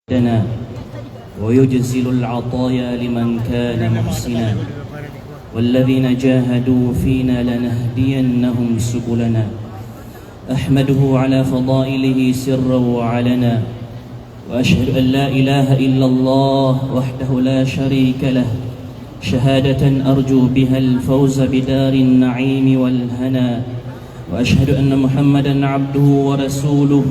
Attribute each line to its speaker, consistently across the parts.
Speaker 1: لنا ويجزل العطايا لمن كان محسنا والذين جاهدوا فينا لنهدينهم سبلنا. أحمده على فضائله سرا وعلنا، وأشهد أن لا إله إلا الله وحده لا شريك له، شهادة أرجو بها الفوز بدار النعيم والهنا. وأشهد أن محمدا عبده ورسوله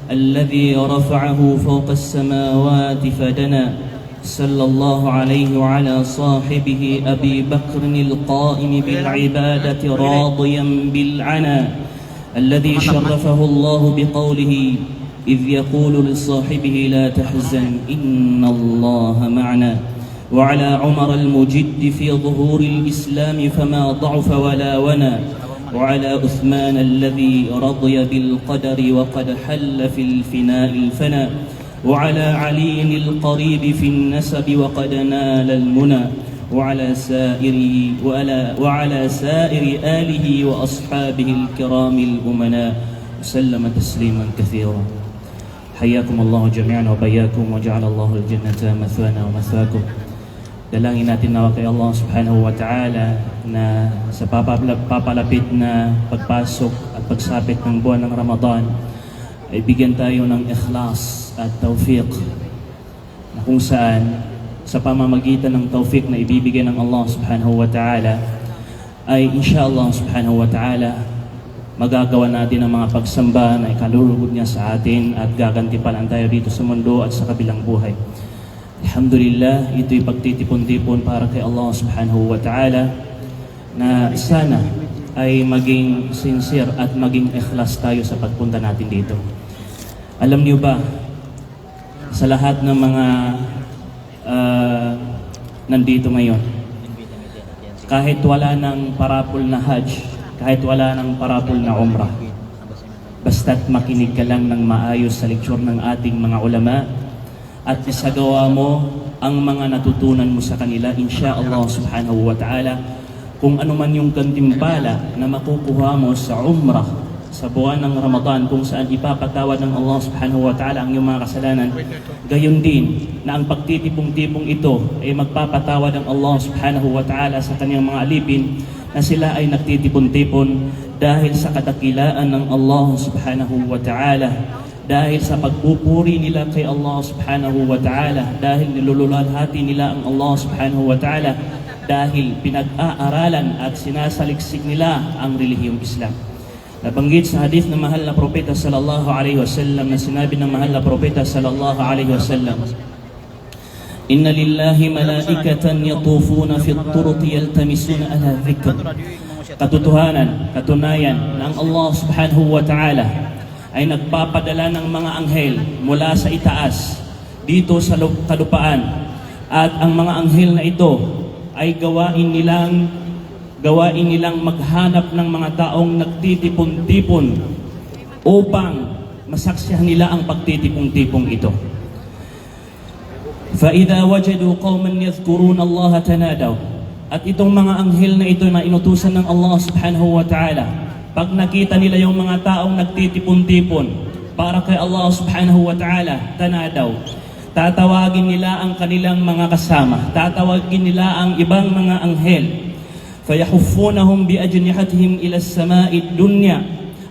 Speaker 1: الذي رفعه فوق السماوات فدنا، صلى الله عليه وعلى صاحبه أبي بكر القائم بالعبادة راضيا بالعنا، الذي شرفه الله بقوله إذ يقول لصاحبه لا تحزن إن الله معنا. وعلى عمر المجد في ظهور الإسلام فما ضعف ولا ونا، وعلى عثمان الذي رضي بالقدر وقد حل في الفناء الفنا، وعلى علي القريب في النسب وقد نال المنى، وعلى سائر آله وأصحابه الكرام الأمناء وسلم تسليما كثيرا. حياكم الله جميعا وبياكم وجعل الله الجنة مثوانا ومثواكم. Dalangin natin nawa kay Allah subhanahu wa ta'ala na sa papalapit na pagpasok at pagsapit ng buwan ng Ramadan ay bigyan tayo ng ikhlas at tawfiq, na kung saan sa pamamagitan ng tawfiq na ibibigay ng Allah subhanahu wa ta'ala ay inshallah subhanahu wa ta'ala magagawa natin ang mga pagsamba na ikalulugod niya sa atin at gagantipalan tayo dito sa mundo at sa kabilang buhay. Alhamdulillah, ito'y pagtitipon-tipon para kay Allah subhanahu wa ta'ala na sana ay maging sincere at maging ikhlas tayo sa pagpunta natin dito. Alam niyo ba, sa lahat ng mga nandito ngayon, kahit wala ng parapol na Hajj, kahit wala ng parapol na Umrah, basta't makinig ka lang ng maayos sa lecture ng ating mga ulama at isagawa mo ang mga natutunan mo sa kanila, insyaAllah subhanahu wa ta'ala, kung ano man yung gantimpala na makukuha mo sa umrah sa buwan ng Ramadan, kung saan ipapatawad ng Allah subhanahu wa ta'ala ang iyong mga kasalanan, gayon din na ang pagtitipong-tipong ito ay magpapatawad ng Allah subhanahu wa ta'ala sa kanyang mga alipin na sila ay nagtitipon-tipon dahil sa kadakilaan ng Allah subhanahu wa ta'ala, dahil sa pagpupuri nila kay Allah subhanahu wa ta'ala, dahil nilululalhati nila ang Allah subhanahu wa ta'ala, dahil pinag-aaralan at sinasaliksik nila ang relihiyong Islam. Nabanggit sa hadith ng mahal na propeta sallallahu alaihi wasallam, na sinabi ng mahal na propeta sallallahu alaihi wasallam, Inna lillahi malaikatan yatufuna fi at-turuq yaltamisuna ala dhikr. Katunayan na ang Allah subhanahu wa ta'ala ay nagpapadala ng mga anghel mula sa itaas dito sa kalupaan, at ang mga anghel na ito ay gawain nilang maghanap ng mga taong nagtitipon-tipon upang masaksihan nila ang pagtitipong-tipong ito. فَإِذَا وَجَدُوا قَوْمًا يَذْكُرُونَ اللَّهَ تَنَادَوْا. At itong mga anghel na ito na inutusan ng Allah subhanahu wa ta'ala, pag nakita nila yung mga taong nagtitipon-tipon para kay Allah subhanahu wa ta'ala, tanadaw, tatawagin nila ang kanilang mga kasama, tatawagin nila ang ibang mga anghel, fayahuffunahum biajnihatihim ila as-sama'id dunya,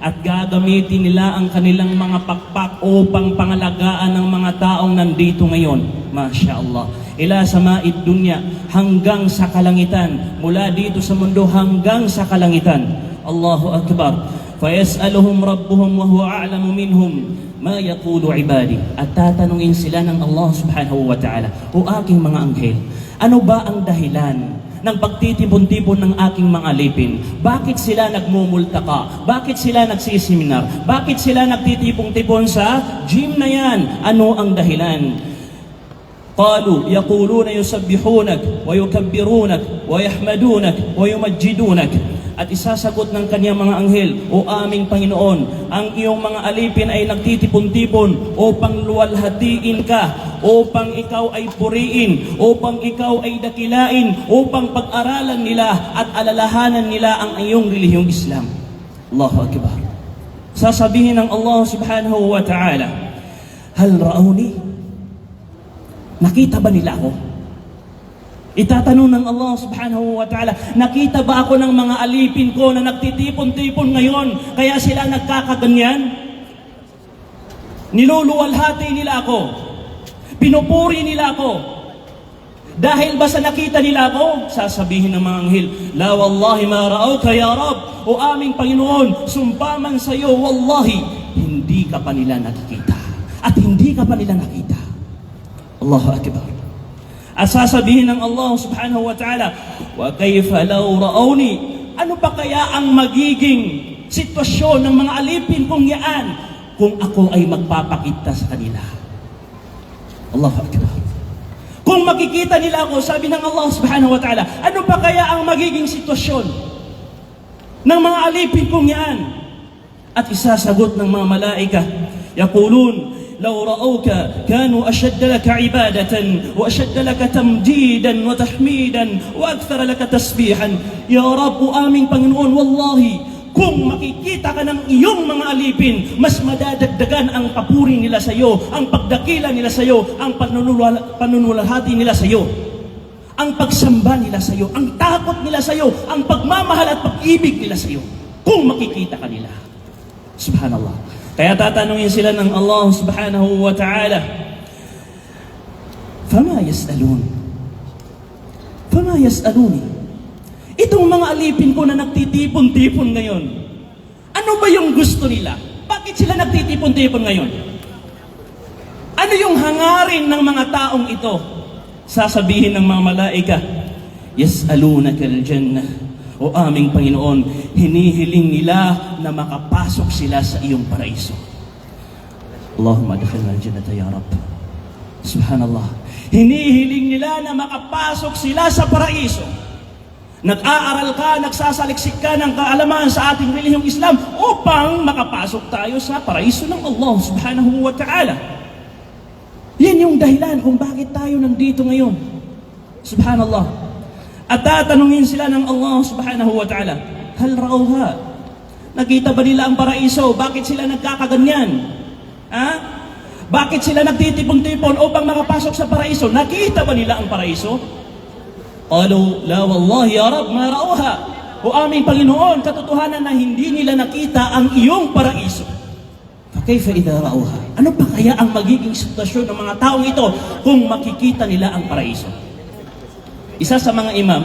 Speaker 1: at gagamitin nila ang kanilang mga pakpak upang pangalagaan ng mga taong nandito ngayon, Masya Allah, ila sama'id dunya, hanggang sa kalangitan, mula dito sa mundo hanggang sa kalangitan. Allahu Akbar. Fayas'aluhum rabbuhum wa huwa a'lamu minhum ma yaqulu ibadi. At tatanungin sila ng Allah subhanahu wa ta'ala, o aking mga anghel, ano ba ang dahilan ng pagtitipon-tipon ng aking mga alipin? Bakit sila nagmumultaka? Bakit sila nagsiseminar? Bakit sila nagtitipon-tipon sa gym na yan? Ano ang dahilan? Qalu yaquluna yusabbihunak wa yukabbirunak wa yahmadunak wa yumajjidunak. At isasagot ng kanyang mga anghel, o aming Panginoon, ang iyong mga alipin ay nagtitipon-tipon upang luwalhatiin ka, upang ikaw ay puriin, upang ikaw ay dakilain, upang pag-aralan nila at alalahanan nila ang iyong relihiyong Islam. Allahu Akbar. Sasabihin ng Allah subhanahu wa ta'ala, Hal ra'uni? nakita ba nila ako? Itatanong ng Allah subhanahu wa ta'ala, nakita ba ako ng mga alipin ko na nagtitipon-tipon ngayon, kaya sila nagkakaganyan? Niluluwalhati nila ako. Pinupuri nila ako. Dahil ba sa nakita nila ako? Sasabihin ng mga anghel, la wallahi ma ra'awka ya Rab. O aming Panginoon, sumpa man sa iyo, wallahi, hindi ka pa nila nakikita. At hindi ka pa nila nakita. Allahu Akbar. At sasabihin ng Allah subhanahu wa ta'ala, wa kayfa law ra'awni. Ano pa kaya ang magiging sitwasyon ng mga alipin kong yaan kung ako ay magpapakita sa kanila? Allahu Akbar. Kung makikita nila ako, sabi ng Allah subhanahu wa ta'ala, ano pa kaya ang magiging sitwasyon ng mga alipin kong yan? At isasagot ng mga malaika, yaqulun, law ra'awka kanu ashadda laka ibadatan wa ashadda laka tamjidan wa tahmidan wa akthara laka tasbihan. Ya Rabb, o aming Panginoon, wallahi, kung makikita ka ng iyong mga alipin, mas madadagdagan ang papuri nila sa iyo, ang pagdakila nila sa iyo, ang panunulahati nila sa iyo, ang pagsamba nila sa iyo, ang takot nila sa iyo, ang pagmamahal at pag-ibig nila sa iyo, kung makikita ka nila. Subhanallah. Kaya tatanungin sila ng Allah subhanahu wa ta'ala, Fama yas'alun? Fama yas'aluni? Itong mga alipin ko na nagtitipon-tipon ngayon, ano ba yung gusto nila? Bakit sila nagtitipon-tipon ngayon? Ano yung hangarin ng mga taong ito? Sasabihin ng mga malaika, yas'alunaka al-jannah. O aming Panginoon, hinihiling nila na makapasok sila sa iyong paraiso. Allahumma adkhilna al-jannata ya Rabb. Subhanallah. Hinihiling nila na makapasok sila sa paraiso. Nag-aaral ka, nagsasaliksik ka ng kaalaman sa ating relihiyong Islam upang makapasok tayo sa paraiso ng Allah subhanahu wa ta'ala. Yan yung dahilan kung bakit tayo nandito ngayon. Subhanallah. At tatanungin sila ng Allah subhanahu wa ta'ala, hal ra'awha? Nakita ba nila ang paraiso? Bakit sila nagkakaganyan? Ha? Bakit sila nagtitipon-tipon upang makapasok sa paraiso? Nakita ba nila ang paraiso? Qalu, la wallahi ya Rab, ma ra'awha. O aming Panginoon, katotohanan na hindi nila nakita ang iyong paraiso. Fakayfa idha ra'awha? Ano pa kaya ang magiging sitwasyon ng mga taong ito kung makikita nila ang paraiso? Isa sa mga imam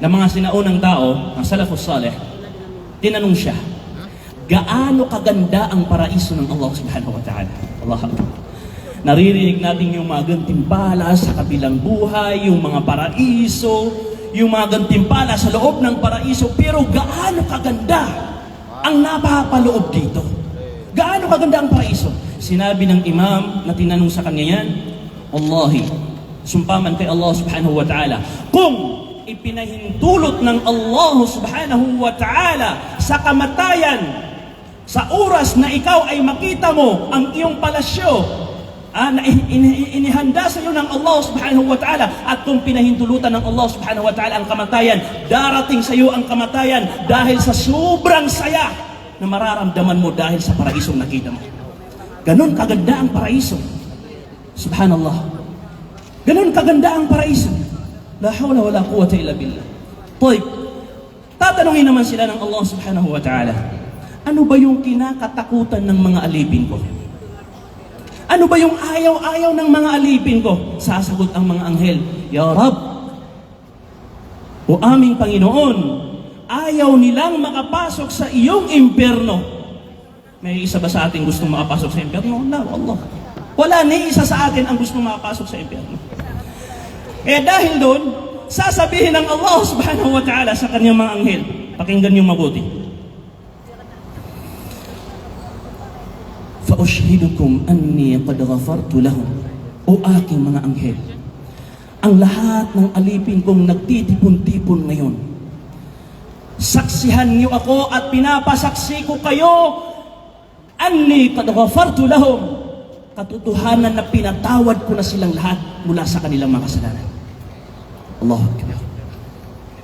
Speaker 1: na mga sinaunang tao, ang salafus salih, tinanong siya, gaano kaganda ang paraiso ng Allah subhanahu wa ta'ala? Allah Akbar. Naririnig natin yung mga gantimpala sa kabilang buhay, yung mga paraiso, yung mga gantimpala sa loob ng paraiso, pero gaano kaganda ang napapaloob dito? Gaano kaganda ang paraiso? Sinabi ng imam na tinanong sa kanya yan, Wallahi, sumpaman kay Allah subhanahu wa ta'ala, kung ipinahintulot ng Allah subhanahu wa ta'ala sa kamatayan, sa oras na ikaw ay makita mo ang iyong palasyo, na inihanda sa iyo ng Allah subhanahu wa ta'ala, at kung pinahintulutan ng Allah subhanahu wa ta'ala ang kamatayan, darating sa iyo ang kamatayan dahil sa sobrang saya na mararamdaman mo dahil sa paraisong nakita mo. Ganon kaganda ang paraiso. Subhanallah. Ganon kaganda ang paraiso. La hawla wala quwwata illa billah. Toy, tatanungin naman sila ng Allah subhanahu wa ta'ala, ano ba yung kinakatakutan ng mga alipin ko? Ano ba yung ayaw-ayaw ng mga alipin ko? Sasagot ang mga anghel, Ya Rab, o aming Panginoon, ayaw nilang makapasok sa iyong impyerno. May isa ba sa atin gustong makapasok sa impyerno? No, Allah. Wala ni isa sa atin ang gustong makapasok sa impyerno. Eh dahil doon, sasabihin ng Allah subhanahu wa ta'ala sa kanyang mga anghel, pakinggan niyong mabuti. Fa'ushhidukum anni qad ghafartu lahum. O aking mga anghel, ang lahat ng alipin kong nagtitipon-tipon ngayon, saksihan niyo ako at pinapasaksi ko kayo, anni qad ghafartu lahum, katotohanan na pinatawad ko na silang lahat mula sa kanilang mga kasalanan. Allahu Akbar.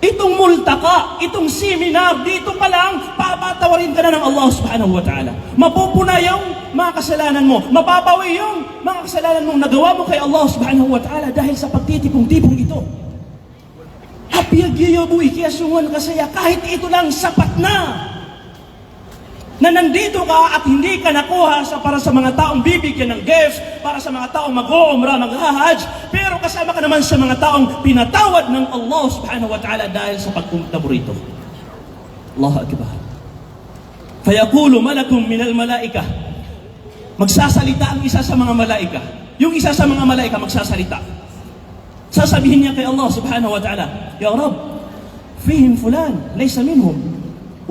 Speaker 1: Itong multaka, itong seminar, dito pa lang, papatawarin ka na ng Allah subhanahu wa ta'ala. Mapupuna yung mga kasalanan mo, mapapawi yung mga kasalanan mong nagawa mo kay Allah subhanahu wa ta'ala dahil sa pagtitipong-tipong ito. Hapiyagyayabu ikiasungan kasaya, kahit ito lang sapat na nandito ka at hindi ka nakuha para sa mga taong bibigyan ng gift, para sa mga taong mag-uumra, mag-hajj, pero kasama ka naman sa mga taong pinatawad ng Allah subhanahu wa ta'ala dahil sa pagpunta mo rito. Allahu Akbar. Fayaqulu malakum minal malaika. Magsasalita ang isa sa mga malaika. Yung isa sa mga malaika magsasalita. Sasabihin niya kay Allah subhanahu wa ta'ala, Ya Rab, fihim fulan, laysa minhum.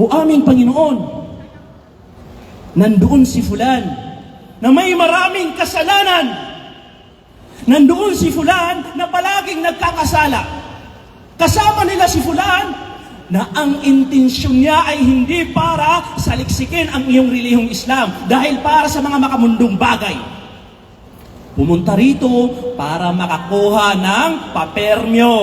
Speaker 1: O aming Panginoon, nandoon si fulan na may maraming kasalanan. Nandoon si fulan na palaging nagkakasala. Kasama nila si fulan na ang intensyon niya ay hindi para saliksikin ang iyong relihiyong Islam dahil para sa mga makamundong bagay. Pumunta rito para makakuha ng papermyo.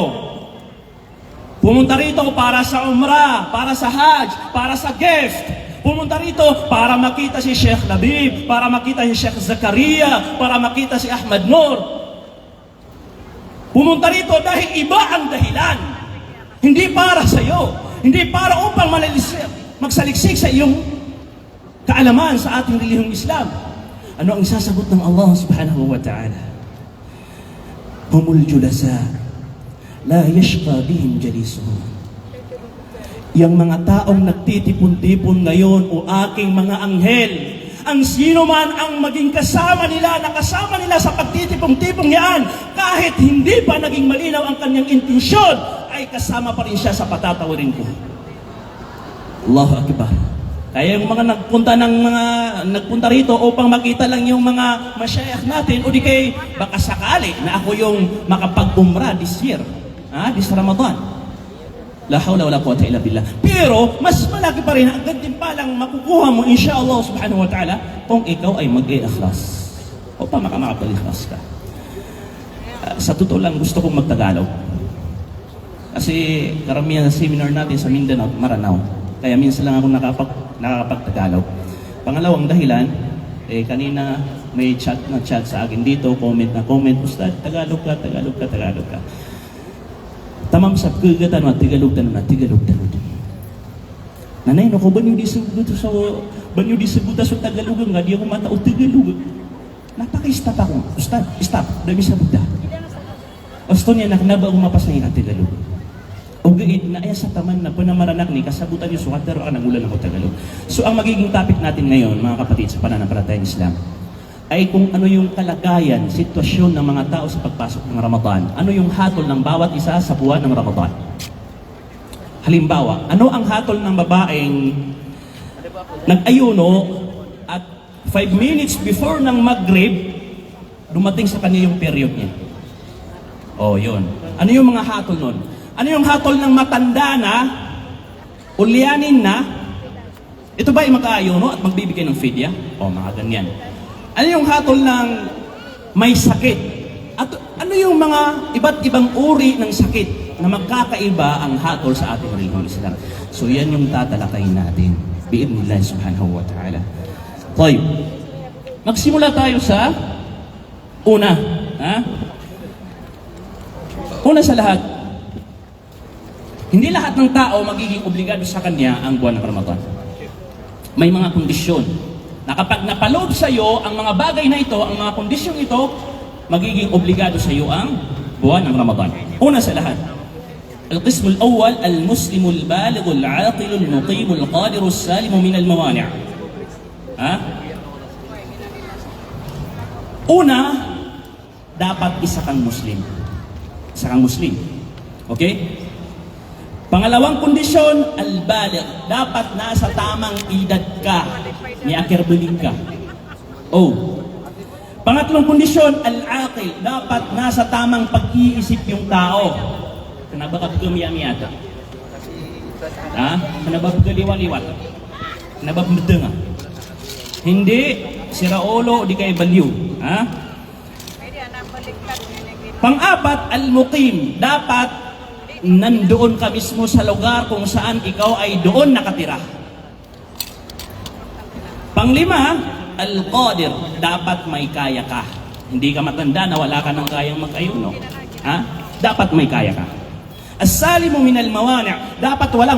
Speaker 1: Pumunta rito para sa umrah, para sa hajj, para sa gift. Pumunta rito para makita si Sheikh Labib, para makita si Sheikh Zakaria, para makita si Ahmad Nur. Pumunta rito dahil iba ang dahilan. Hindi para sa iyo, hindi para upang magsaliksik sa iyong kaalaman sa ating relihiyong Islam. Ano ang isasagot ng Allah subhanahu wa ta'ala? Humul julasa, la yashqa bihim jalisuhum. Yang mga taong nagtitipon-tipon ngayon o aking mga anghel, ang sino man ang maging kasama nila, nakasama nila sa pagtitipong-tipong yan, kahit hindi pa naging malinaw ang kanyang intensyon, ay kasama pa rin siya sa patatawarin ko. Allahu Akbar. Kaya yung mga nagpunta rito upang makita lang yung mga masyayakh natin, o di kay baka sakali na ako yung makapag-umrah this year, this Ramadan. La hawla wala quwwata illa billah. Pero mas malaki pa rin, agad din palang makukuha mo insyaAllah subhanahu wa ta'ala kung ikaw ay mag-i-ikhlas o pa makapag-ikhlas ka. Sa totoo lang gusto kong magtagalog. Kasi karamihan sa seminar natin sa Mindanao, Maranao. Kaya minsan lang ako nakakapagtagalog. Pangalawang dahilan, kanina may chat sa akin dito, comment, Ustad, Tagalog ka. Tamam sa kagatan na Tagalog. Nanay, no ko banyo di saguta sa Tagalog nga, di ako matao Tagalog. Napaka-stop ako. Ustad, stop, dami sa Buddha. Gusto niya naknaba umapasahin ang Tagalog. O gaid na ay sa taman na panamaranak ni kasabutan niyo suwater ka ng ulan ako Tagalog. So ang magiging topic natin ngayon, mga kapatid, sa pananampalatayang Islam, ay kung ano yung kalagayan, sitwasyon ng mga tao sa pagpasok ng Ramadan. Ano yung hatol ng bawat isa sa buwan ng Ramadan. Halimbawa, ano ang hatol ng babaeng nag-ayuno at 5 minutes before ng Maghrib, dumating sa kanya yung period niya. Oh, yun. Ano yung mga hatol nun? Ano yung hatol ng matanda na, ulyanin na, ito ba ay mag-ayuno at magbibigay ng fidya? Oh, mga ganyan. Ano yung hatol ng may sakit? At ano yung mga iba't ibang uri ng sakit na magkakaiba ang hatol sa ating relihiyong Islam? So yan yung tatalakayin natin. Bi'idhnillah subhanahu wa ta'ala. Tayo. Magsimula tayo sa una. Una sa lahat, hindi lahat ng tao magiging obligado sa kanya ang buwan ng Ramadan. May mga kondisyon na kapag napaloob sa iyo ang mga bagay na ito, ang mga kondisyong ito, magiging obligado sa iyo ang buwan ng Ramadan. Una sa lahat, al-qism al-awwal, al-muslim al-baligh al-aqil al-muqim al-qadir al-salim min al-mawani'. Una, dapat isa kang Muslim. Isa kang Muslim. Okay? Pangalawang kondisyon, al-baligh. Dapat nasa tamang edad ka. May akirbulig ka. Oh. Pangatlong kondisyon, al-aqil. Dapat nasa tamang pag-iisip yung tao. Kanabakap kumiyamiyata. Kanabapagaliwaliwat. Kanabapagdanga. Hindi siraulo o di kay baliw. Pang-apat, al-muqim. Dapat nandoon ka mismo sa lugar kung saan ikaw ay doon nakatira. Panglima, al-qadir, dapat may kaya ka. Hindi ka matanda na wala ka nang kayang mag-ayuno. Ha? Dapat may kaya ka. As-salimu minal mawani', dapat walang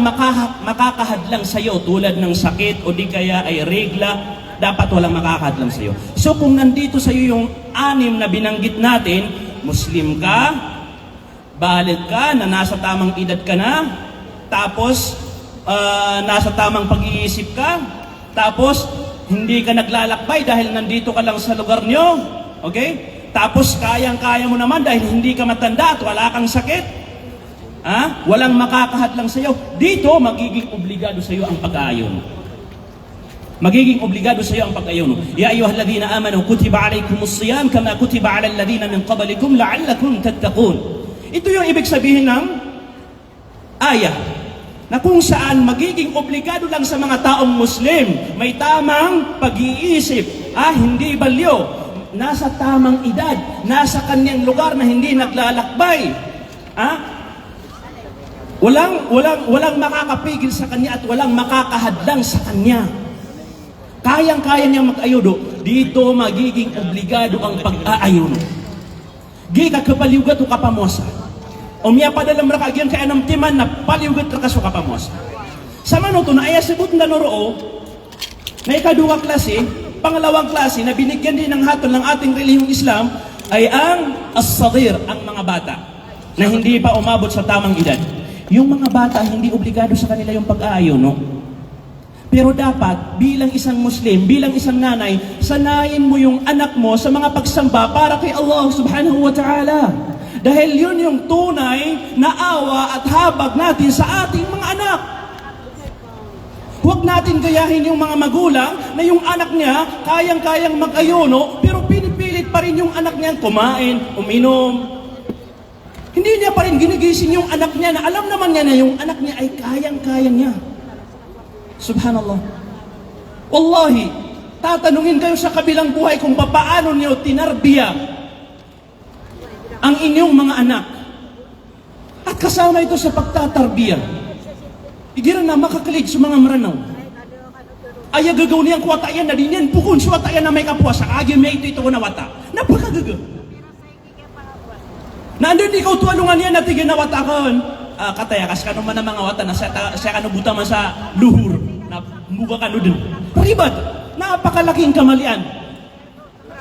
Speaker 1: makakahadlang sa'yo tulad ng sakit o di kaya ay regla, dapat walang makakahadlang sa'yo. So kung nandito sa'yo yung 6 na binanggit natin, Muslim ka, baligh ka, na nasa tamang edad ka na, tapos nasa tamang pag-iisip ka, tapos hindi ka naglalakbay dahil nandito ka lang sa lugar nyo, okay? Tapos kayang-kaya mo naman dahil hindi ka matanda at wala kang sakit. Walang makakahadlang sa iyo. Dito, magiging obligado sa iyo ang pag-aayon. Magiging obligado sa iyo ang pag-aayon. Ya ayyuhalladhina amanu, kutiba alaykumus siyam kama kutiba alal ladhina min qablikum la'allakum tattaqun. Ito yung ibig sabihin ng ayah, na kung saan magiging obligado lang sa mga taong Muslim, may tamang pag-iisip, hindi balyo, nasa tamang edad, nasa kanyang lugar na hindi naglalakbay. Walang makakapigil sa kanya at walang makakahadlang sa kanya. Kayang-kaya niya mag-ayuno. Dito magiging obligado ang pag-aayuno. Gika kapaliugat o kapamosa. O miya padalam rakagyan kaya ng timan na paliugat rakaso kapamosa. Sa manuto na ay asibot na noroo, na ikaduwa klase, pangalawang klase na binigyan din ng hatol ng ating relihiyong Islam ay ang as-saghir, ang mga bata na hindi pa umabot sa tamang edad. Yung mga bata, hindi obligado sa kanila yung pag-aayono. Pero dapat, bilang isang Muslim, bilang isang nanay, sanayin mo yung anak mo sa mga pagsamba para kay Allah subhanahu wa ta'ala. Dahil yun yung tunay na awa at habag natin sa ating mga anak. Huwag natin gayahin yung mga magulang na yung anak niya kayang-kayang mag-ayuno, pero pinipilit pa rin yung anak niya kumain, uminom. Hindi niya pa rin ginigising yung anak niya na alam naman niya na yung anak niya ay kayang-kaya niya. Subhanallah. Wallahi, tatanungin kayo sa kabilang buhay kung paano niyo tinarbiya ang inyong mga anak. At kasama ito sa pagtatarbiya. Igiran na makakalig sa mga maranaw. Ay gagaw niyang kuwata yan na din yan. Pukun suwata yan na may kapwa sa kagin may ito na wata. Napakagagaw. Nandun ikaw tuwalungan yan natin ginawata kon. Kataya, kas ka naman ng mga wata na siya ka nabuta man sa luhur. Na muga ka dun. Ribad, napakalaking kamalian.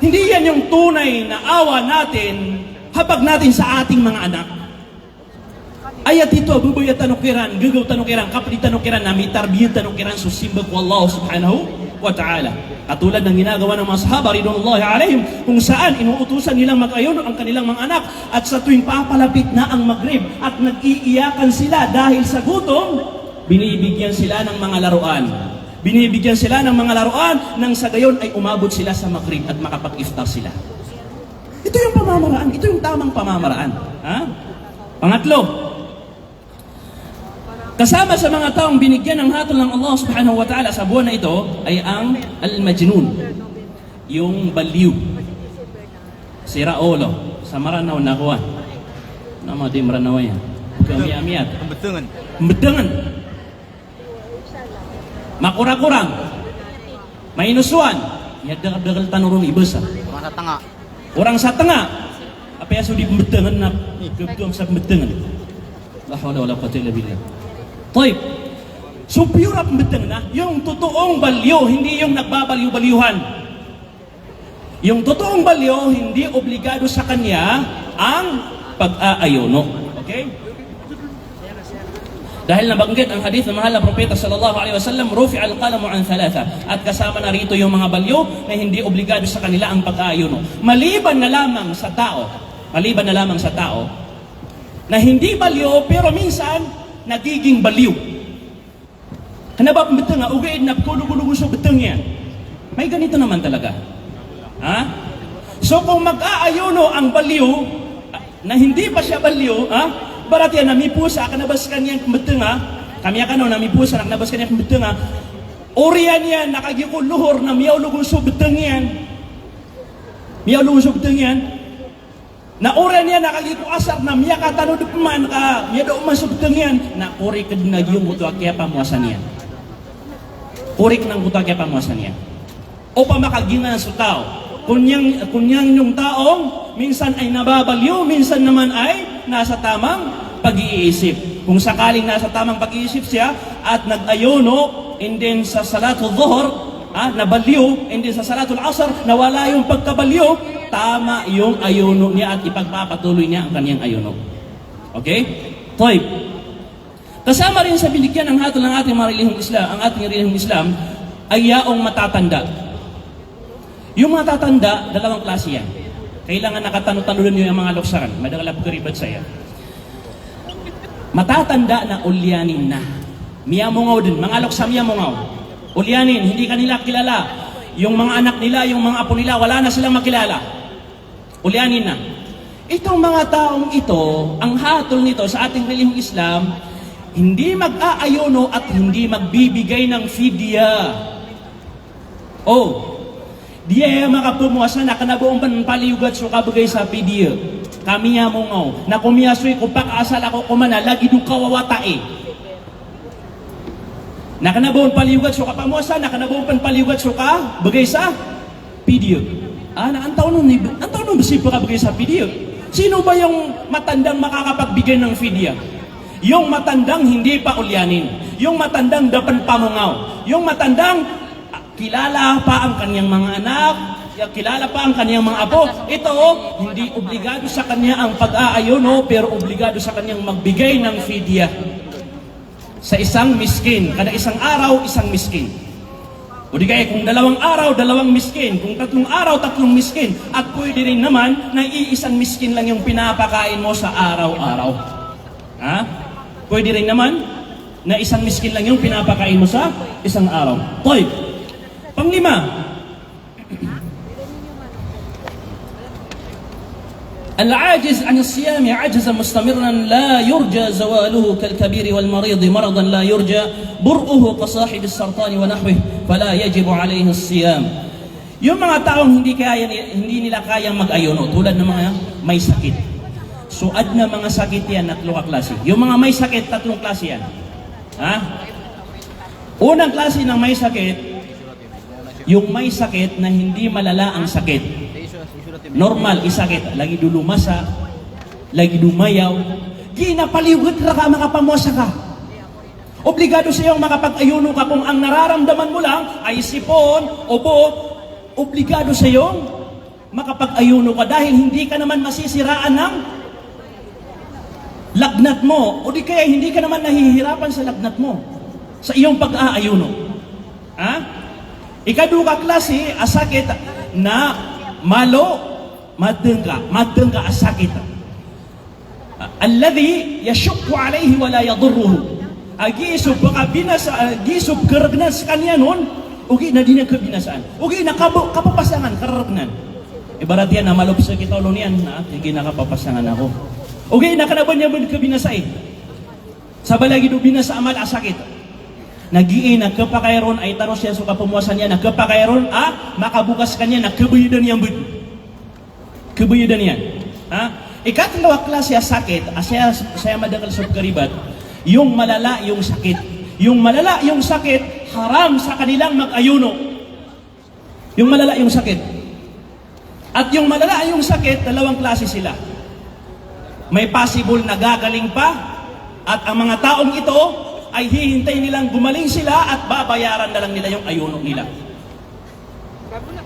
Speaker 1: Hindi yan yung tunay na awa natin, habag natin sa ating mga anak. Ayat ito, bubuyat tanukiran, gagaw tanukiran, kapli tanukiran, namitarbiyan tanukiran, susimbag ko Allah subhanahu wa ta'ala. Katulad ng ginagawa ng mga sahaba, ridwanullahi alaihim, kung saan inuutusan nilang mag-ayuno ang kanilang mga anak at sa tuwing papalapit na ang Maghrib at nag-iiyakan sila dahil sa gutom, binibigyan sila ng mga laruan. Binibigyan sila ng mga laruan nang sa gayon ay umabot sila sa Maghrib at makapag-iftar sila. Ito yung pamamaraan, ito yung tamang pamamaraan. Pangatlo, kasama sa mga taong binigyan ng hatol ng Allah subhanahu wa ta'ala sa buwan na ito ay ang al-majnun, yung baliw. Si Raulo, sa Maranaw na kuha. Nama di Maranaw yan. Kami-amiyat. Bedengan. Makura-kurang. Mainusuan. Yadagal tanurun ibasa.
Speaker 2: Orang sa tanga.
Speaker 1: Orang sa tanga. Apa yang sudah bedengan na kebetulan sa bedengan. La hawla wala quwwata illa billah. Toy, so pure up na, yung totoong balyo, hindi yung nagbabaliw-balyuhan. Yung totoong balyo, hindi obligado sa kanya ang pag-aayono. Okay? Dahil nabanggit ang hadith ng mahal na propeta sallallahu alaihi wasallam, rufi'a al-qalamu an thalatha. At kasama na rito yung mga balyo na hindi obligado sa kanila ang pag-aayono. Maliban na lamang sa tao na hindi balyo pero minsan nagiging baliw. Hanabap beteng nga, ugaid na kulugulugo sa beteng yan. May ganito naman talaga. So kung mag-aayono ang baliw, na hindi pa siya baliw, barat yan, namipusa, kanabas kanyang beteng kami ka no, namipusa, kanabas kanyang beteng oriyan yan, nakagikuluhor na miyaw lugo sa beteng yan. Miyaw lugo sa beteng yan. Na oran niya nakagiku asar na miya katano dupaman ka miya do masuk tengian na ori ka dinagiyong buto kaya pamuasan niya. Ori ka ng buto kaya pamuasan niya. O pa makagina sa tao. kunyang yung taong minsan ay nababaliw, minsan naman ay nasa tamang pag-iisip. Kung sakaling nasa tamang pag-iisip siya at nag-ayuno, and then sa salatul dhuhr, nabaliw, and then sa salatul asr, nawala yung pagkabaliw, tama yung ayuno niya at ipagpapatuloy niya ang kanyang ayuno. Okay? Toy. Kasama rin sa binigyan ng hatol ng ating relihiyong Islam, ay yaong matatanda. Yung matatanda, dalawang klase yan. Kailangan nakatano-tanunan nyo yung mga luksaran. Madagalap ko ribat saya. Matatanda na ulyanin na. Miyamungaw din. Mga luksa miyamungaw. Ulyanin, hindi kanila kilala. Yung mga anak nila, yung mga apo nila, wala na silang makilala. Ulyanin na. Itong mga taong ito, ang hatol nito sa ating relihiyong Islam, hindi mag-aayuno at hindi magbibigay ng fidya. Diya makapumuasa na kanabuong panpaliugat so kabagay sa fidya. Kami nga mungaw, na kumiyasoy kung pakaasal ako kumana, lagi doon kawawatae. Nakanabuong paliugat so kapamuasa, nakanabuong panpaliugat so ka, bagay sa fidya. Ang taon nun basipo ka bagay sa fidya. Sino ba yung matandang makakapagbigay ng fidya? Yung matandang hindi pa ulyanin. Yung matandang dapan pamungaw. Yung matandang kilala pa ang kanyang mga anak, kilala pa ang kanyang mga apo. Ito, hindi obligado sa kanya ang pag-aayuno, pero obligado sa kanyang magbigay ng fidya. Sa isang miskin. Kada isang araw, isang miskin. O di kaya kung 2 araw, 2 miskin. Kung 3 araw, 3 miskin. At pwede rin naman na iisang miskin lang yung pinapakain mo sa araw-araw. Pwede rin naman na isang miskin lang yung pinapakain mo sa isang araw. Toy. Panglima. العاجز عن الصيام عجزا مستمرا لا يرجى زواله كالكبير والمريض مرضا لا يرجى برؤه كصاحب السرطان ونحوه فلا يجب عليه الصيام. Yung mga taong hindi nila kayang mag-ayuno tulad ng mga may sakit. Suad na mga sakit yan, 3 klase. Yung mga may sakit, 3 klase yan. Unang klase ng may sakit, yung may sakit na hindi malala ang sakit. Normal, isakit. Lagi dulumasa, lagi dumayaw. Ginapaliwag na ka, makapamuasa ka. Obligado sa'yong makapag-ayuno ka kung ang nararamdaman mo lang ay sipon, obo. Obligado sa'yong makapag-ayuno ka dahil hindi ka naman masisiraan ng lagnat mo. O di kaya hindi ka naman nahihirapan sa lagnat mo sa iyong pag-aayuno. Ikaduha klase, asakit na madeng ka asakit. Alladhi yashukku alayhi wa la yadurruhu. Agisub ka gisub karagnan sa kanya nun, ugi na din ang kabinasaan. Ugi na kapapasangan, karagnan. Ibarat yan na malop sa kitaulo niyan, hindi nakapapasangan ako. Ugi na kanaban niya mo kabinasay. Sa balagi do binasa amal asakit. Nagiin na kapakayron ay taros siya so kapumuasan niya na kapakayron makabukas kanya na kabayudan niyang bud. Kabayudan niya. Ikatlawa klase sakit, saya madagal sa karibat, yung malala yung sakit. Yung malala yung sakit, haram sa kanilang mag-ayuno. Yung malala yung sakit. At yung malala yung sakit, 2 klase sila. May possible na gagaling pa, at ang mga taong ito ay hihintay nilang gumaling sila at babayaran na lang nila yung ayuno nila.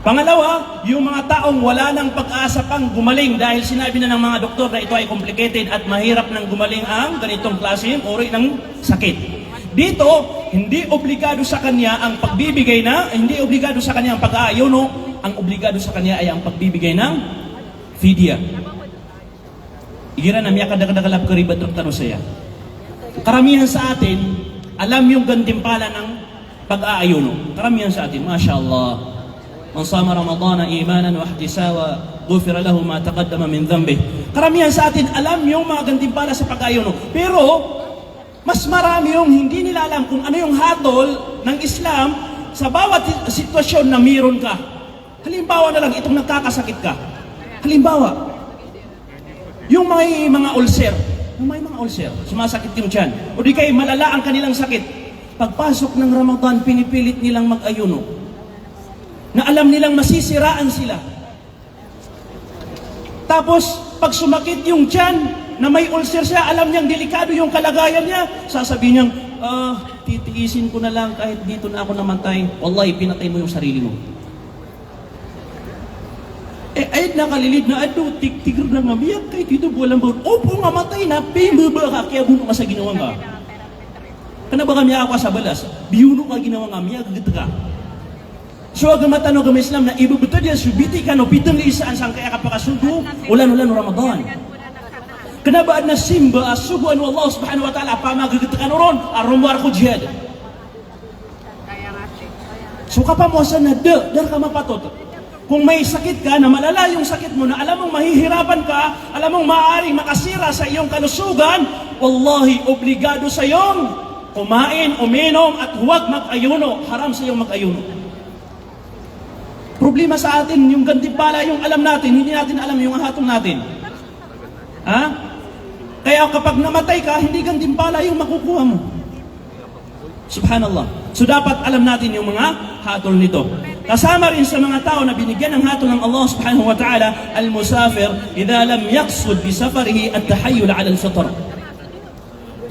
Speaker 1: Pangalawa, yung mga taong wala ng pag-asa pang gumaling dahil sinabi na ng mga doktor na ito ay complicated at mahirap nang gumaling ang ganitong klase uri ng sakit. Dito, hindi obligado sa kanya ang pagbibigay hindi obligado sa kanya ang pag-aayuno, ang obligado sa kanya ay ang pagbibigay ng fidya. Igira na miya kadagdagalap karibat doktaro saya. Karamihan sa atin, alam yung gantimpala ng pag-aayuno. Karamihan sa atin, Masya Allah. Man sama Ramadana imanan wa ihtisaba, ghufira lahu ma taqaddama min dhanbi. Karamihan sa atin alam yung mga gantimpala sa pag-ayuno. Pero mas marami yung hindi nila alam kung ano yung hatol ng Islam sa bawat sitwasyon na meron ka. Halimbawa na lang itong nagkakasakit ka. Halimbawa, yung may mga ulcer. May mga ulcer, sumasakit yung tiyan. O di kaya malala ang kanilang sakit. Pagpasok ng Ramadan, pinipilit nilang mag-ayuno. Na alam nilang masisiraan sila.
Speaker 2: Tapos, pag sumakit yung tiyan, na may ulcer siya, alam niyang delikado yung kalagayan niya, sasabihin niyang, titiisin ko na lang kahit dito na ako namatay. Wallahi, pinatay mo yung sarili mo. Ay nakalilid na tigtigr na nga biyak kahit dito walang baon. Opo nga matay na, pimba ka, kaya buno ka sa ginawa nga. Kana ba kami ako sa balas? Biyuno ka ginawa nga, miya gagit ka. So agamatano kami Islam na ibubuto diya subiti ka no pitang isaan sang kaya kapakasugo ulan-ulan Ramadan. Kenapa na simba asubuan Allah subhanahu wa ta'ala pa magagitakan ron arumwar ko jihad. So kapamuasan na dar ka mapatot. Kung may sakit ka na malala yung sakit mo na alam mong mahihirapan ka, alam mong maaaring makasira sa iyong kalusugan, wallahi obligado sa iyong kumain, uminom at huwag mag-ayuno. Haram sa iyong mag-ayuno. Problema sa atin, yung gantimpala, yung alam natin, hindi natin alam yung hatong natin. Ha? Kaya kapag namatay ka, hindi gantimpala yung makukuha mo. Subhanallah. So dapat alam natin yung mga hatol nito. Kasama rin sa mga tao na binigyan ng hatol ng Allah subhanahu wa ta'ala, al-musafir, idha lam yaqsud bi safarihi at-tahayyul ala al-fitr.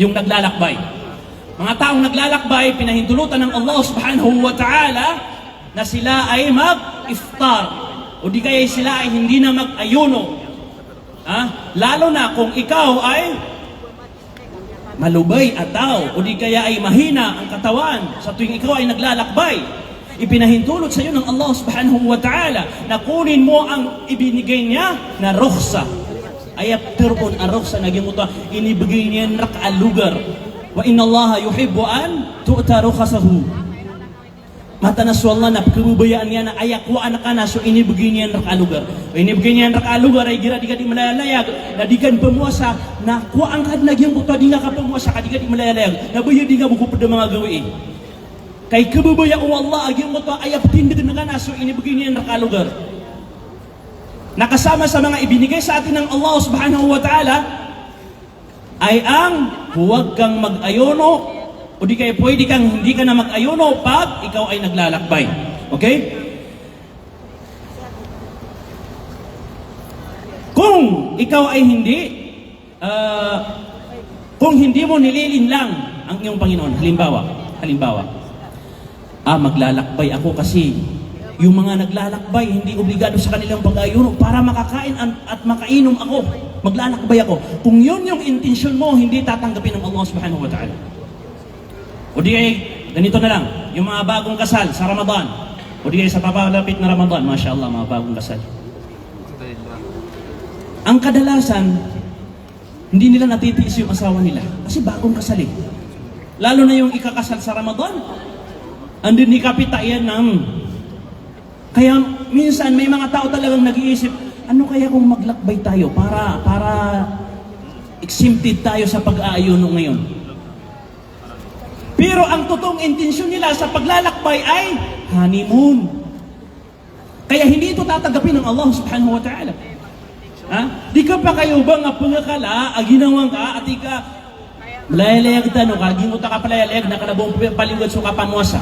Speaker 2: Yung naglalakbay. Mga taong naglalakbay, pinahintulutan ng Allah subhanahu wa ta'ala na sila ay mag-iftar o di kaya sila ay hindi na mag-ayuno. Lalo na kung ikaw ay malubay at tao o di kaya ay mahina ang katawan sa tuwing ikaw ay naglalakbay. Ipinahintulot sa iyo ng Allah subhanahu wa ta'ala na kunin mo ang ibinigay niya na rukhsa. Ayat turun ang rukhsa na gimuta inibigay niya rak'al lugar. Wa inna Allah yuhibbu an tu'ta rukhasahu. Mata na so Allah na pagkabubayaan niya na ayakwaan na ka na so inibigay niya ang rakalugar. O inibigay niya ang rakalugar ay gira di ka di malayalayag na di kan pamuasa na kuwaan ka nagyang buto di nga ka pamuasa ka di ka di malayalayag na bayo di nga bukupad ng mga gawain. Kay kabubaya o Allah agyang buto ay aptindig na ka na so inibigay niya ang rakalugar. Nakasama sa mga ibinigay sa atin ng Allah subhanahu wa ta'ala ay ang huwag kang mag-ayono o di kaya pwede kang hindi ka na mag-ayuno pag ikaw ay naglalakbay. Okay? Kung ikaw ay kung hindi mo nililin lang ang iyong Panginoon, halimbawa, maglalakbay ako kasi yung mga naglalakbay, hindi obligado sa kanilang pag-ayuno para makakain at makainom ako. Maglalakbay ako. Kung yun yung intensyon mo, hindi tatanggapin ng Allah subhanahu wa ta'ala. O di ay, ganito na lang, yung mga bagong kasal sa Ramadan, o di ay sa papalapit na Ramadan, Masya Allah, mga bagong kasal. Ang kadalasan, hindi nila natitiis yung asawa nila, kasi bagong kasal eh. Lalo na yung ikakasal sa Ramadan, andun ni kapita yan ng... Kaya minsan may mga tao talagang nag-iisip, ano kaya kung maglakbay tayo para exempted tayo sa pag-aayuno ngayon? Pero ang totoong intensyon nila sa paglalakbay ay honeymoon. Kaya hindi ito tatanggapin ng Allah subhanahu wa ta'ala. Di ka pa kayo ba nga pangakala, aginawang ka, at ika malayalayag tanong ka, gimuta ka palayalayag na kanabong palingod so kapamuasa.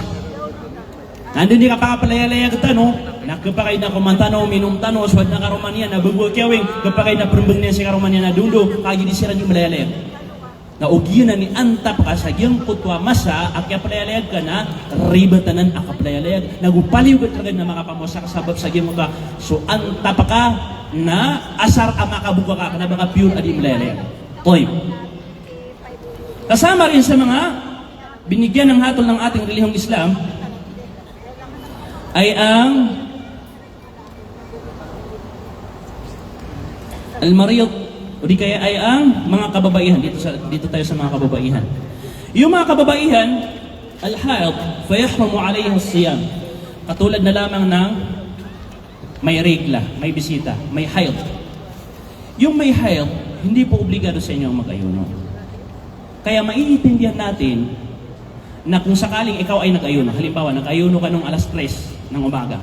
Speaker 2: Nandun di ka pa palayalayag tanong, nakapakay na kumantano, minum tano, swad na karomanya, nabugwa kiyawing, kapakay na perembeng niya si karomanya na dundo, kagi di siran yung malayalayag. Na ugyan na ni antap ka sa giyang putwa masa akya palayalayag ka na ribatanan aka palayalayag nagupaliw ka talaga na makapamusa ka sabab sa giyang mga so antap ka na asar ang makabuka ka na baka pure adi palayalayag. Toy. Kasama rin sa mga binigyan ng hatol ng ating relihiyong Islam ay ang al-mariyad o di kaya ay ang mga kababaihan. Dito tayo sa mga kababaihan. Yung mga kababaihan, al-haid, fayahramu alayha as-siyam. Katulad na lamang ng may regla, may bisita, may haid. Yung may haid, hindi po obligado sa inyo mag-ayuno. Kaya maiintindihan natin na kung sakaling ikaw ay nag-ayuno, halimbawa, nag-ayuno ka nung alas 3 ng umaga.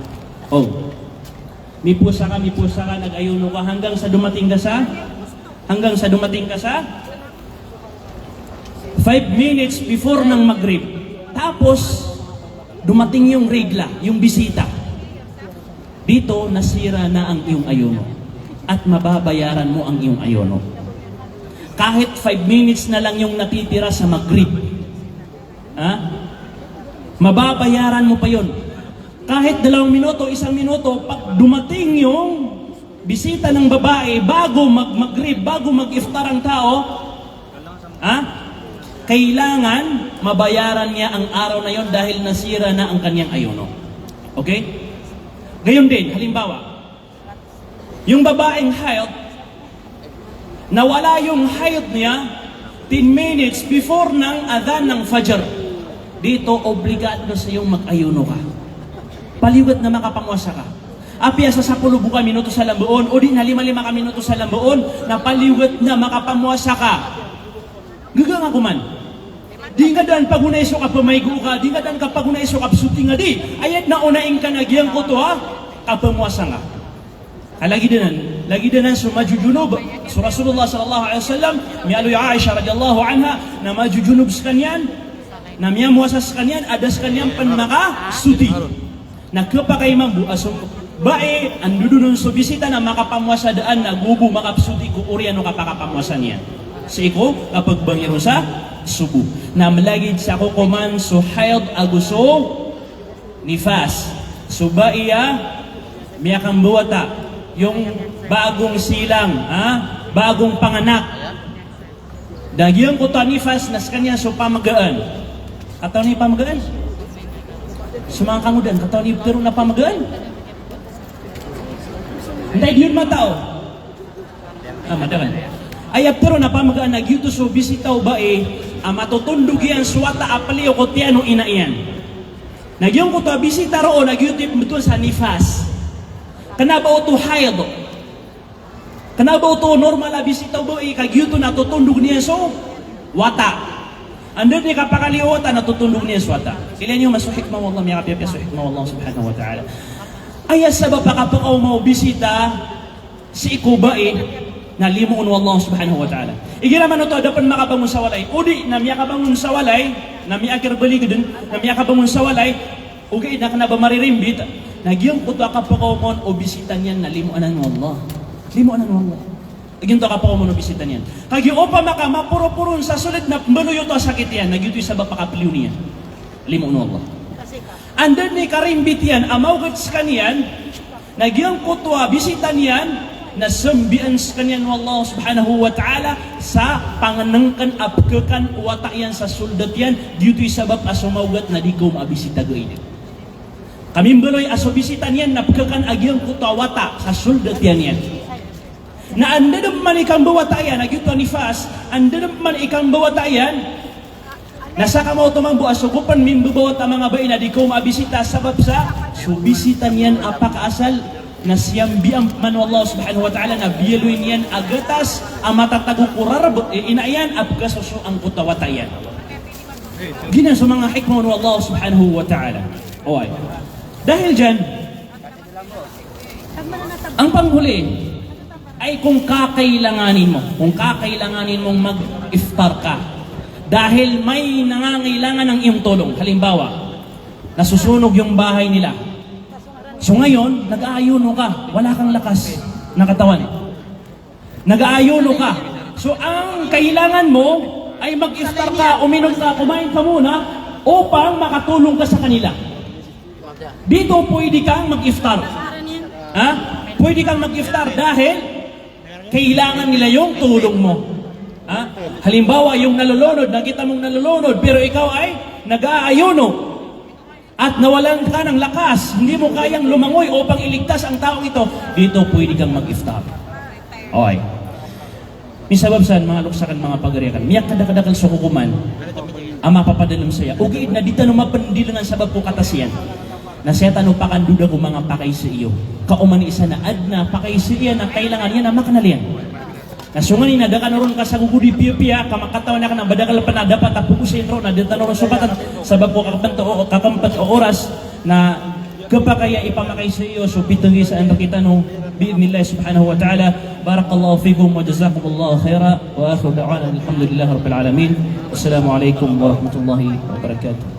Speaker 2: May pusa ka, nag-ayuno ka hanggang sa dumating ka sa 5 minutes before ng Maghrib. Tapos, dumating yung regla, yung bisita. Dito, nasira na ang iyong ayuno. at mababayaran mo ang iyong ayono. Kahit 5 minutes na lang yung natitira sa Maghrib, mababayaran mo pa yon. Kahit 2 minuto, 1 minuto, pag dumating yung bisita ng babae, bago mag-Maghrib, bago mag-iftar ang tao, kailangan mabayaran niya ang araw na yon dahil nasira na ang kanyang ayono. Okay? Gayon din, halimbawa, yung babaeng hayat, nawala yung hayat niya 10 minutes before ng adhan ng Fajr. Dito, obligado sa iyong mag-ayuno ka. Paliwat na makapamwasa ka. Apia sa 10 buka minuto sa lambuon, o di na 5 ka minuto sa lambuon, na paliwat na makapamwasa ka. Gagang ako man. Di nga dan pagunayso ka pamaygo ka, di nga dan ka pagunayso ka psuti nga di. Ayat na unaing ka nagyang ko to kapamwasa nga. Lagi dinan sumajujunub. So Rasulullah sallallahu alaihi wasallam, mialuy Aisha radhiyallahu anha, na majujunub sa kanyan, na miyamuasa sa kanyan, ada sa kanyan panmakasuti. Nagkapakay mambu asong bae, andudunun so bisita na makapamwasa daan, nagubo makapsuti ko uriano kapakapamwasa niya. Sa iko, kapag bangiro sa subo. Na malagid sa kukuman so hayd aguso nifas. So baiya, miyakang buwata, yung bagong silang, bagong panganak. Dagyang ko to nifas, nas kanya so pamagaan. Kataw ni pamagaan? Sumang kangudan, kataw ni pero na pamagaan? Hindi, diyon matao. Madagan. Ay, pero na pamagaan, nagyuto so bisitaw ba matutundog yan suwata apaliyo ko tiyano ina iyan. Nagyong ko to bisita roon, nagyuto betul sa nifas. Kanabaw to hayd. Kanabaw to normal na bisitaw ba kagyuto na tutundog niya so wata. Andun ni kapakaliwata natutundog niya sa wata. Ilan yung masuhik mo wallah, may kapiyapya suhik mo wallah subhanahu wa ta'ala. Ay sabab pakapakaw mo bisita si ikuba na limuon wallah subhanahu wa ta'ala. Igiraman ito, dapat makabangon sa walay. Udi, na miya kabangon sa walay, na miya kirbali ko dun, na miya kabangon sa walay, okay, na ka na ba maririmbit, nagyong kuto kapakaw mo o bisita niyan na limuanan wallah. Limuanan wallah. Nagyong to kapakaw mo o bisita niyan. Kagi opa maka mapuro-puron sa sulit na maluyo to sakit yan, nagyuto'y sabab pakapiliw niya. Limuon wallah. Andun ni karimbit yan, amawgats kaniyan, nagyong kuto bisita niyan, na sambian sa kanyan wallah subhanahu wa ta'ala sa panganangkan apkakan wata yan sa suldat yan dito'y sabab asumawgat na di ko maabisita gainin. Kami mbaloy asubisitan yan napkakan agyang kutawata sa suldat yan. Na anda naman ikang bawata yan, agyuto nifas, anda naman ikang bawata yan, nasa kamaw tumang buasukupan mimbabawata mga bayi na di ko maabisita sabab sa subisitan yan apakaasal na siyang biyang man Allah subhanahu wa ta'ala na biyaluin yan agatas ang matatago kurar inayan apkasoso ang kutawatayan. Ginan sa mga hikmah ng Allah subhanahu wa ta'ala. Okay. Dahil dyan, ang panghuli ay kung kakailanganin mong mag-iftar ka dahil may nangangailangan ng iyong tulong. Halimbawa, nasusunog yung bahay nila. So ngayon, nag-aayuno ka. Wala kang lakas na katawan. Nag-aayuno ka. So ang kailangan mo ay mag-iftar ka, uminom ka, kumain ka muna upang makatulong ka sa kanila. Dito pwede kang mag-iftar. Pwede kang mag-iftar dahil kailangan nila yung tulong mo. Halimbawa, yung nalulunod, nakita mong nalulunod, pero ikaw ay nag-aayuno. At nawalan ka ng lakas, hindi mo kayang lumangoy upang iligtas ang taong ito, dito pwede kang mag-iftar. Okay. Misababsan, mga luksakan, mga pagariakan, miyak kadakadakal sa kukuman, ang mapapadalam saya. Ugiid na dito numapandilangan sabab ko katasiyan. Na siya tanong pakanduda ko mga pakay sa iyo. Kauman isa na ad na pakay sa iya na kailangan niya na makanalian. Nasungan na daka naroon ka sa gugudi piya-piya, kamakatawan na ka ng badakal pa na dapat tapukusin ro na dito naroon subatan sabab ko kakampat o oras na kapakaya ipamakay sa iyo. So pitungi sa ang kita no bi'idnillah subhanahu wa ta'ala. Barakallahu fikum wa jazakumullahu khaira wa akhiru da'wana alhamdulillahi rabbil alamin. Wassalamu alaikum warahmatullahi wabarakatuh.